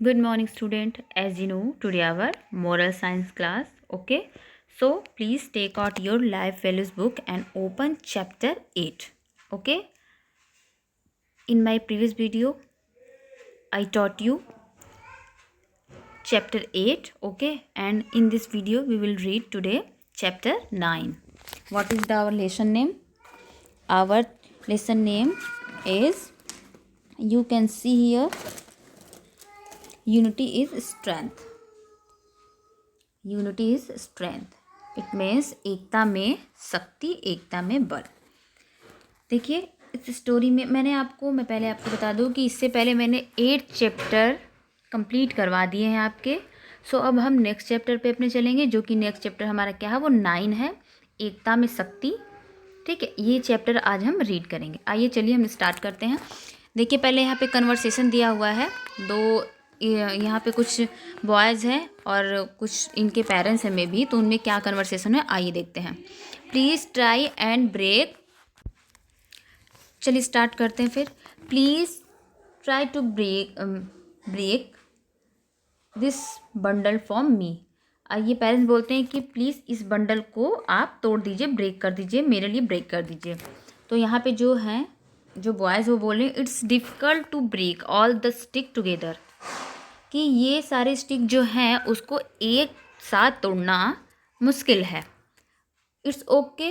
Good morning, student. As you know, today our moral science class. Okay, so please take out your life values book and open chapter 8. Okay, in my previous video, I taught you chapter 8. Okay, and in this video, we will read today chapter 9. What is our lesson name? Our lesson name is, you can see here, unity is strength. Unity is strength. It means एकता में शक्ति, एकता में बल। देखिए इस story में मैं पहले आपको बता दूं कि इससे पहले मैंने 8 चैप्टर कंप्लीट करवा दिए हैं आपके। सो अब हम नेक्स्ट चैप्टर पे अपने चलेंगे, जो कि नेक्स्ट चैप्टर हमारा क्या है, वो 9 है, एकता में शक्ति। ठीक है, ये चैप्टर आज हम रीड करेंगे। आइए चलिए हम स्टार्ट करते हैं। देखिए पहले यहाँ पे कन्वर्सेशन दिया हुआ है, दो यहाँ पे कुछ बॉयज़ हैं और कुछ इनके पेरेंट्स हैं मे भी, तो उनमें क्या कन्वर्सेशन है आइए देखते हैं। प्लीज़ ट्राई एंड ब्रेक, चलिए स्टार्ट करते हैं फिर। Please try to break this bundle from me. ये पेरेंट्स बोलते हैं कि प्लीज़ इस बंडल को आप तोड़ दीजिए, ब्रेक कर दीजिए, मेरे लिए ब्रेक कर दीजिए। तो यहाँ पे जो हैं, जो बॉयज़ वो बोल रहे हैं, it's difficult to break all the stick together, कि ये सारे स्टिक जो हैं उसको एक साथ तोड़ना मुश्किल है। It's okay,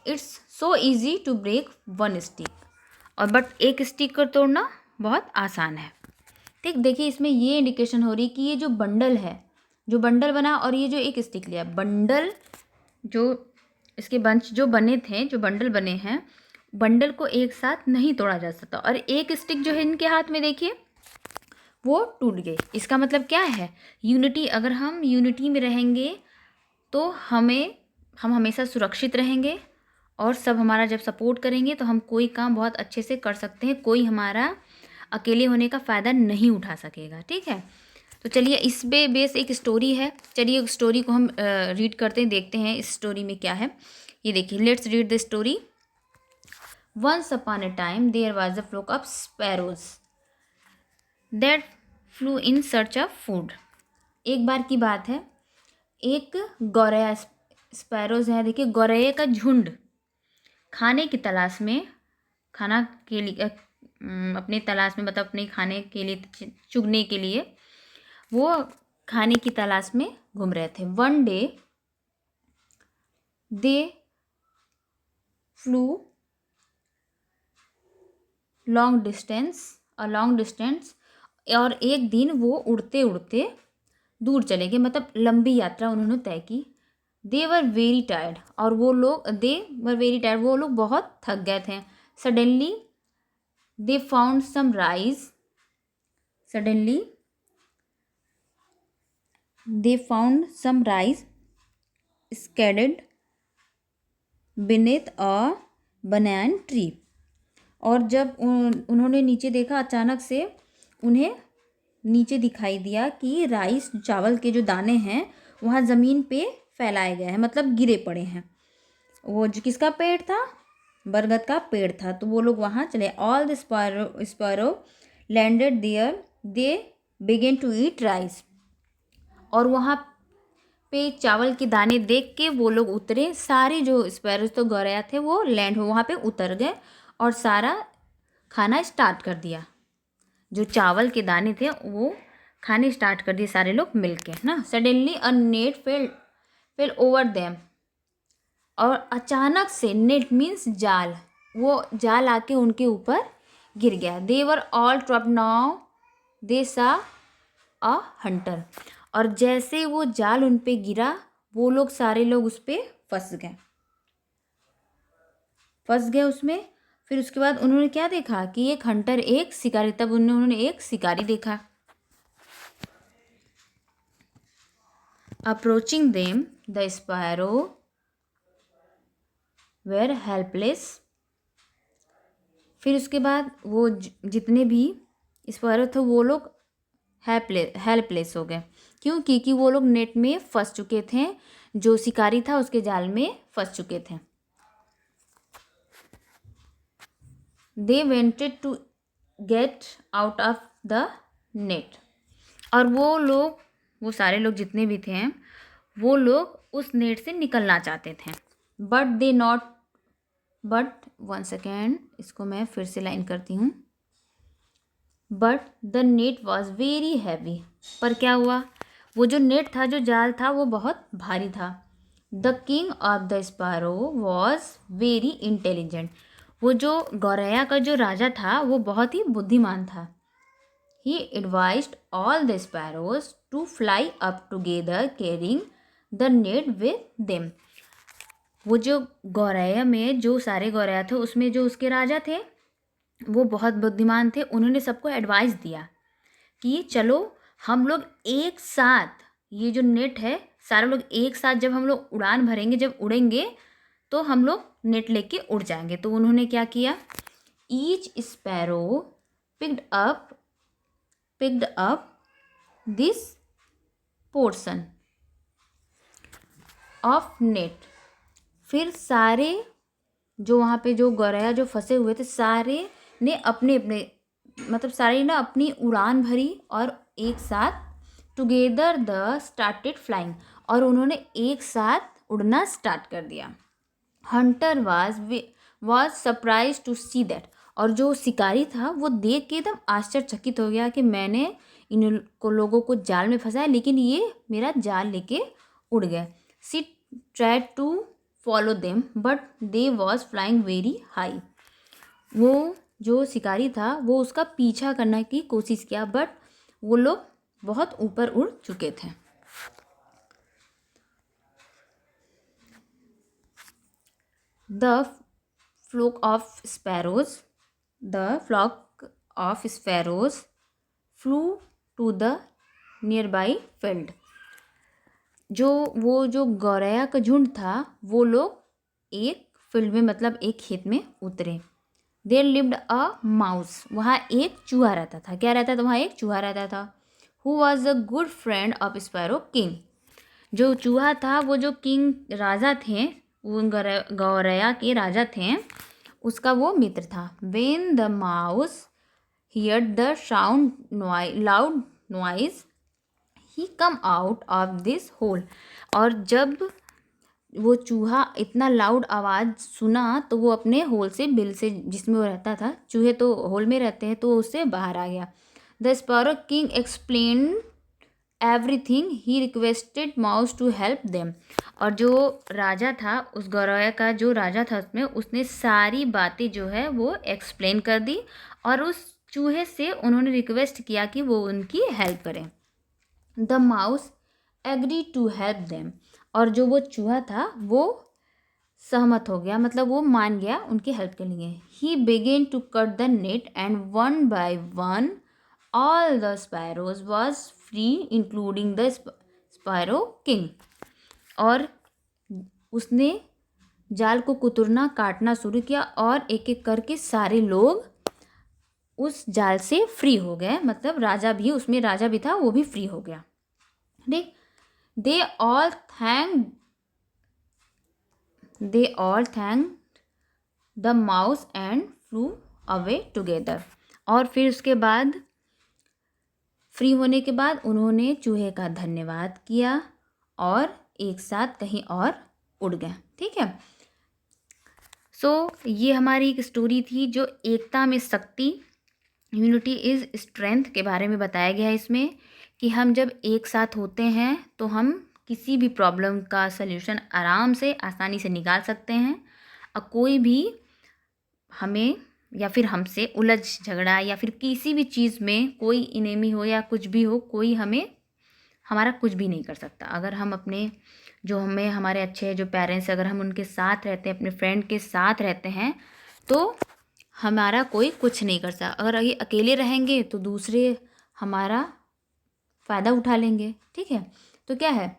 it's so easy to break one stick, और बट एक स्टिक को तोड़ना बहुत आसान है। ठीक, देखिए इसमें ये इंडिकेशन हो रही कि ये जो बंडल है, जो बंडल बना और ये जो एक स्टिक लिया, बंडल जो इसके बंच जो बने थे, जो बंडल बने हैं, बंडल को एक साथ नहीं तोड़ा जा सकता। और एक स्टिक जो है इनके हाथ में देखिए वो टूट गई। इसका मतलब क्या है, यूनिटी। अगर हम यूनिटी में रहेंगे तो हम हमेशा सुरक्षित रहेंगे, और सब हमारा जब सपोर्ट करेंगे तो हम कोई काम बहुत अच्छे से कर सकते हैं, कोई हमारा अकेले होने का फ़ायदा नहीं उठा सकेगा। ठीक है, तो चलिए इस पे बेस एक स्टोरी है, चलिए स्टोरी को हम रीड करते हैं, देखते हैं इस स्टोरी में क्या है। ये देखिए, let's read the story. Once upon a time there was a flock of sparrows that flew in search of food. एक बार की बात है, एक गौरैया, स्पैरोज है, देखिए गौरैया का झुंड खाने की तलाश में, खाना के लिए अपने तलाश में, मतलब अपने खाने के लिए, चुगने के लिए वो खाने की तलाश में घूम रहे थे। One day they flu long distance, और एक दिन वो उड़ते उड़ते दूर चले गए, मतलब लंबी यात्रा उन्होंने तय की। दे वर वेरी टायर्ड, और वो लोग बहुत थक गए थे। Suddenly they found some rice, suddenly they found some rice scattered beneath a banana tree. और जब उन्होंने नीचे देखा, अचानक से उन्हें नीचे दिखाई दिया कि राइस, चावल के जो दाने हैं वहाँ ज़मीन पे फैलाए गए हैं, मतलब गिरे पड़े हैं। वो जो किसका पेड़ था, बरगद का पेड़ था। तो वो लोग वहाँ चले। All the sparrow landed there, they began to eat rice. और वहाँ पे चावल के दाने देख के वो लोग उतरे, सारे जो स्पैरोज तो गौरैया थे वो लैंड हो वहाँ पे उतर गए और सारा खाना स्टार्ट कर दिया। जो चावल के दाने थे वो खाने स्टार्ट कर दिए सारे लोग मिलके ना। सडनली अ नेट फेल ओवर देम, और अचानक से, नेट मीन्स जाल, वो जाल आके उनके ऊपर गिर गया। They were all trapped now they saw a Hunter, और जैसे वो जाल उन पे गिरा, वो लोग सारे लोग उस पे फंस गए उसमें। फिर उसके बाद उन्होंने क्या देखा कि एक हंटर, एक शिकारी, तब उन्होंने एक शिकारी देखा। Approaching them the sparrow were helpless. फिर उसके बाद वो जितने भी स्पैरो थे वो लोग हेल्पलेस हो गए। क्यों? क्योंकि वो लोग नेट में फंस चुके थे, जो शिकारी था उसके जाल में फंस चुके थे। They wanted to get out of the net. और वो सारे लोग जितने भी थे वो लोग उस नेट से निकलना चाहते थे, बट 1 सेकेंड, इसको मैं फिर से लाइन करती हूँ। But the net was very heavy, पर क्या हुआ, वो जो नेट था, जो जाल था, वो बहुत भारी था। The king of the sparrow was very intelligent, वो जो गौरैया का जो राजा था वो बहुत ही बुद्धिमान था। He advised all the sparrows to fly up together carrying the net with them. वो जो गौरैया में जो सारे गौरैया थे उसमें जो उसके राजा थे वो बहुत बुद्धिमान थे। उन्होंने सबको एडवाइस दिया कि चलो हम लोग एक साथ, ये जो नेट है सारे लोग एक साथ जब हम लोग उड़ान भरेंगे, जब उड़ेंगे तो हम लोग नेट लेके उड़ जाएंगे। तो उन्होंने क्या किया, each sparrow picked up this portion of net। फिर सारे जो वहाँ पे जो गौरैया जो फंसे हुए थे सारे ने अपने अपने मतलब सारे ने अपनी उड़ान भरी और एक साथ टुगेदर द स्टार्टेड फ्लाइंग, और उन्होंने एक साथ उड़ना स्टार्ट कर दिया। Hunter was surprise to see that, और जो शिकारी था वो देख के एकदम आश्चर्यचकित हो गया कि मैंने इन लोगों को जाल में फंसाया लेकिन ये मेरा जाल लेके उड़ गए। She tried to follow them but they was flying very high, वो जो शिकारी था वो उसका पीछा करने की कोशिश किया बट वो लोग बहुत ऊपर उड़ चुके थे। The flock of sparrows flew to the nearby field। जो गौरैया का झुंड था वो लोग एक फील्ड में मतलब एक खेत में उतरे। There lived a mouse, वहाँ एक चूहा रहता था। क्या रहता था वहाँ? एक चूहा रहता था। Who was a good friend of Sparrow King, जो चूहा था वो जो किंग राजा थे, वो गौरैया के राजा थे, उसका वो मित्र था। When the mouse heard the loud noise he come out of this hole, और जब वो चूहा इतना लाउड आवाज़ सुना तो वो अपने होल से, बिल से जिसमें वो रहता था, चूहे तो होल में रहते हैं, तो उससे बाहर आ गया। The sparrow king explain everything, he requested mouse to help them, और जो राजा था उस गौरैया का जो राजा था उसमें, उसने सारी बातें जो है वो एक्सप्लेन कर दी और उस चूहे से उन्होंने रिक्वेस्ट किया कि वो उनकी हेल्प करें। The mouse agree to help them, और जो वो चूहा था वो सहमत हो गया, मतलब वो मान गया उनकी हेल्प के लिए। He began to cut the net and one by one all the sparrows was free including the sparrow king, और उसने जाल को कुतरना काटना शुरू किया और एक एक करके सारे लोग उस जाल से फ्री हो गए, मतलब राजा भी, उसमें राजा भी था, वो भी फ्री हो गया। ठीक, they all thanked the mouse and flew away together, और फिर उसके बाद फ्री होने के बाद उन्होंने चूहे का धन्यवाद किया और एक साथ कहीं और उड़ गए। ठीक है, ये हमारी एक स्टोरी थी जो एकता में शक्ति, यूनिटी इज़ स्ट्रेंथ के बारे में बताया गया है इसमें, कि हम जब एक साथ होते हैं तो हम किसी भी प्रॉब्लम का सल्यूशन आराम से आसानी से निकाल सकते हैं, और कोई भी हमें या फिर हमसे उलझ झगड़ा या फिर किसी भी चीज़ में कोई इनेमी हो या कुछ भी हो, कोई हमारा कुछ भी नहीं कर सकता। अगर हम अपने जो हमारे अच्छे जो पेरेंट्स, अगर हम उनके साथ रहते हैं, अपने फ्रेंड के साथ रहते हैं, तो हमारा कोई कुछ नहीं कर सकता। अगर ये अकेले रहेंगे तो दूसरे हमारा फ़ायदा उठा लेंगे। ठीक है, तो क्या है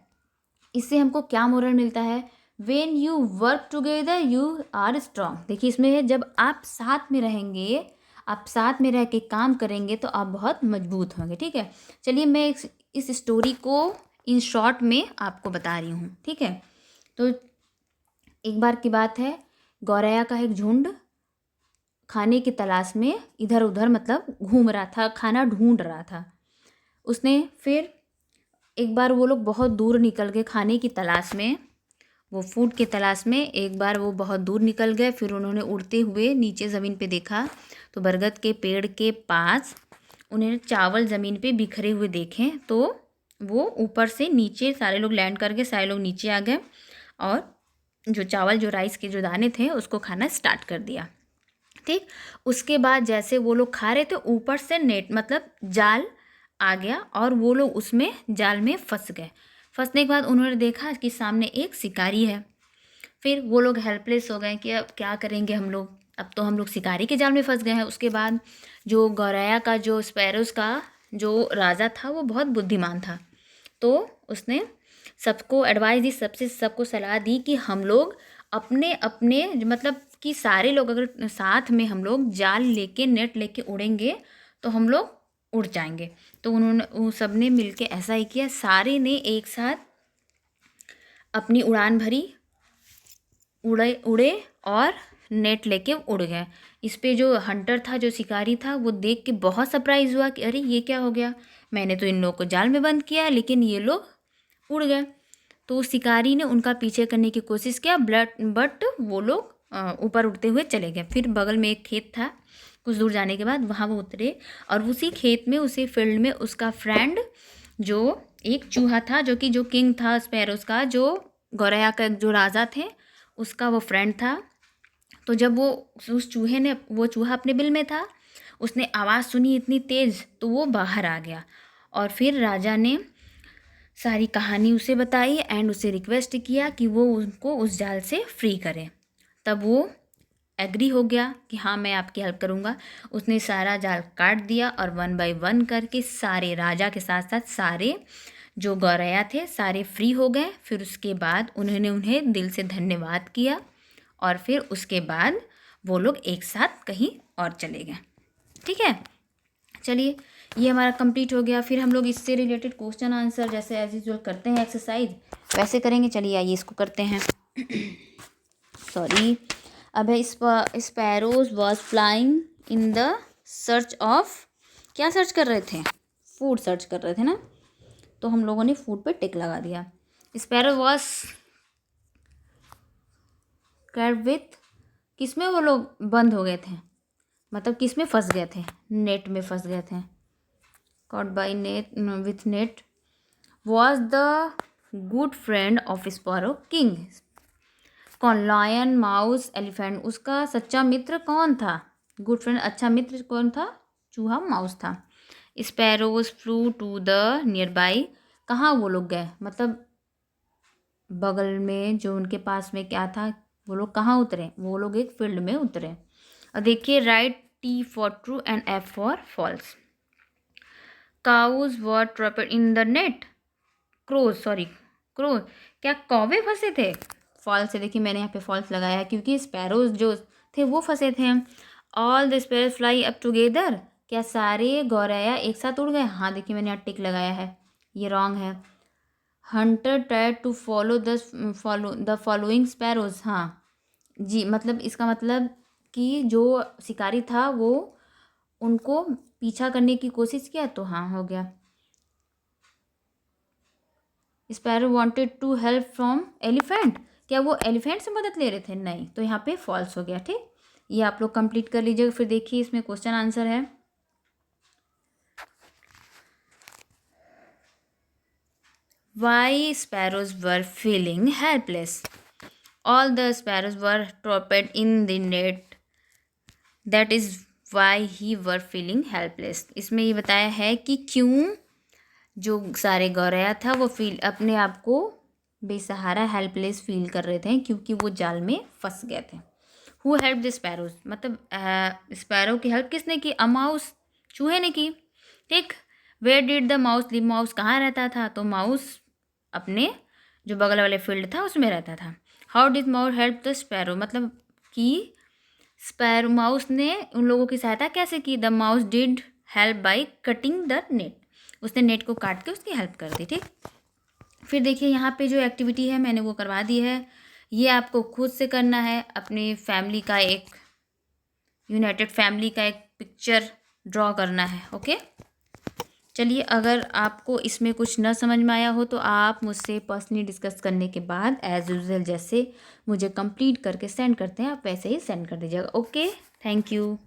इससे हमको क्या मोरल मिलता है? When you work together you are strong. देखिए इसमें है, जब आप साथ में रहेंगे, आप साथ में रह के काम करेंगे तो आप बहुत मजबूत होंगे। ठीक है, चलिए मैं इस स्टोरी को इन शॉर्ट में आपको बता रही हूँ। ठीक है, तो एक बार की बात है, गौरैया का एक झुंड खाने की तलाश में इधर उधर मतलब घूम रहा था, खाना ढूंढ रहा था। उसने फिर एक बार वो लोग बहुत दूर निकल गए खाने की तलाश में, वो फूड की तलाश में एक बार वो बहुत दूर निकल गए। फिर उन्होंने उड़ते हुए नीचे ज़मीन पे देखा तो बरगद के पेड़ के पास उन्हें चावल ज़मीन पे बिखरे हुए देखे। तो वो ऊपर से नीचे सारे लोग लैंड कर गए, सारे लोग नीचे आ गए और जो चावल जो राइस के जो दाने थे उसको खाना स्टार्ट कर दिया। ठीक, उसके बाद जैसे वो लोग खा रहे थे ऊपर से नेट मतलब जाल आ गया और वो लोग उसमें जाल में फंस गए। फंसने के बाद उन्होंने देखा कि सामने एक शिकारी है। फिर वो लोग हेल्पलेस हो गए कि अब क्या करेंगे हम लोग, अब तो हम लोग शिकारी के जाल में फंस गए हैं। उसके बाद जो गौरैया का जो स्पैरोज का जो राजा था वो बहुत बुद्धिमान था, तो उसने सबको एडवाइस दी, सबको सलाह दी कि हम लोग अपने अपने मतलब कि सारे लोग अगर साथ में हम लोग जाल लेके नेट लेके उड़ेंगे तो हम लोग उड़ जाएंगे। तो उन्होंने उन सब ने मिल के ऐसा ही किया, सारे ने एक साथ अपनी उड़ान भरी, उड़े उड़े और नेट लेके उड़ गए। इस पे जो हंटर था, जो शिकारी था, वो देख के बहुत सरप्राइज हुआ कि अरे ये क्या हो गया, मैंने तो इन लोगों को जाल में बंद किया लेकिन ये लोग उड़ गए। तो उस शिकारी ने उनका पीछे करने की कोशिश किया बट वो लोग ऊपर उड़ते हुए चले गए। फिर बगल में एक खेत था, कुछ दूर जाने के बाद वहाँ वो उतरे और उसी खेत में उसी फील्ड में उसका फ्रेंड जो एक चूहा था, जो कि जो किंग था स्पैरोज का, जो गौरैया का जो राजा थे उसका वो फ्रेंड था। तो जब वो उस चूहे ने वो चूहा अपने बिल में था, उसने आवाज़ सुनी इतनी तेज़ तो वो बाहर आ गया और फिर राजा ने सारी कहानी उसे बताई एंड उसे रिक्वेस्ट किया कि वो उनको उस जाल से फ्री करे। तब वो एग्री हो गया कि हाँ मैं आपकी हेल्प करूँगा। उसने सारा जाल काट दिया और 1 बाय 1 करके सारे राजा के साथ साथ सारे जो गौरैया थे सारे फ्री हो गए। फिर उसके बाद उन्होंने उन्हें दिल से धन्यवाद किया और फिर उसके बाद वो लोग एक साथ कहीं और चले गए। ठीक है, चलिए ये हमारा कंप्लीट हो गया। फिर हम लोग इससे रिलेटेड क्वेश्चन आंसर जैसे एज यूजुअल करते हैं एक्सरसाइज वैसे करेंगे। चलिए आइए इसको करते हैं। सॉरी, अब है sparrows was flying in the search of, क्या सर्च कर रहे थे, फूड सर्च कर रहे थे ना, तो हम लोगों ने फूड पे टिक लगा दिया। स्पैरो वॉज कैट विथ, किसमें वो लोग बंद हो गए थे, मतलब किसमें फंस गए थे, नेट में फंस गए थे। Caught by net with net was the good friend of sparrow king. कौन, लायन माउस एलिफेंट, उसका सच्चा मित्र कौन था, गुड फ्रेंड अच्छा मित्र कौन था, चूहा माउस था। Sparrows flew to the nearby, कहाँ वो लोग गए, मतलब बगल में जो उनके पास में क्या था, वो लोग कहाँ उतरे, वो लोग एक फील्ड में उतरे। और देखिए write T for true and F for false. Crows were trapped in the net, crows, क्या कौवे फंसे थे, फॉल्स है। देखिए मैंने यहाँ पे फॉल्स लगाया है क्योंकि स्पैरोज जो थे वो फंसे थे। All the sparrows fly up together, क्या सारे गौरैया एक साथ उड़ गए, हाँ देखिए मैंने यहाँ टिक लगाया है, ये रॉन्ग है। Hunter tried to follow the following sparrows, हाँ जी, मतलब इसका मतलब कि जो शिकारी था वो उनको पीछा करने की कोशिश किया, तो हाँ हो गया। Sparrow wanted to help from elephant, क्या वो एलिफेंट से मदद ले रहे थे, नहीं, तो यहाँ पे फॉल्स हो गया। ठीक, ये आप लोग कंप्लीट कर लीजिएगा। फिर देखिए इसमें क्वेश्चन आंसर है। Why sparrows were feeling helpless, all the sparrows were trapped in the net, that is why he were feeling helpless. इसमें ये बताया है कि क्यों जो सारे गौरैया था वो अपने आप को बेसहारा हेल्पलेस फील कर रहे थे क्योंकि वो जाल में फंस गए थे। हु हेल्प द स्पैरोज, मतलब स्पैरो की हेल्प किसने की, अ माउस, चूहे ने की। ठीक, where did the mouse live, mouse कहाँ रहता था, तो माउस अपने जो बगल वाले फील्ड था उसमें रहता था। How did mouse help the sparrow, मतलब कि स्पैरो माउस ने उन लोगों की सहायता कैसे की, the mouse did help by cutting the net, उसने नेट को काट के उसकी हेल्प कर दी। ठीक, फिर देखिए यहाँ पे जो एक्टिविटी है मैंने वो करवा दी है, ये आपको खुद से करना है। अपनी फैमिली का एक यूनाइटेड फैमिली का एक पिक्चर ड्रॉ करना है। ओके, चलिए, अगर आपको इसमें कुछ न समझ में आया हो तो आप मुझसे पर्सनली डिस्कस करने के बाद एज़ यूजुअल जैसे मुझे कंप्लीट करके सेंड करते हैं, आप वैसे ही सेंड कर दीजिएगा। Okay, thank you.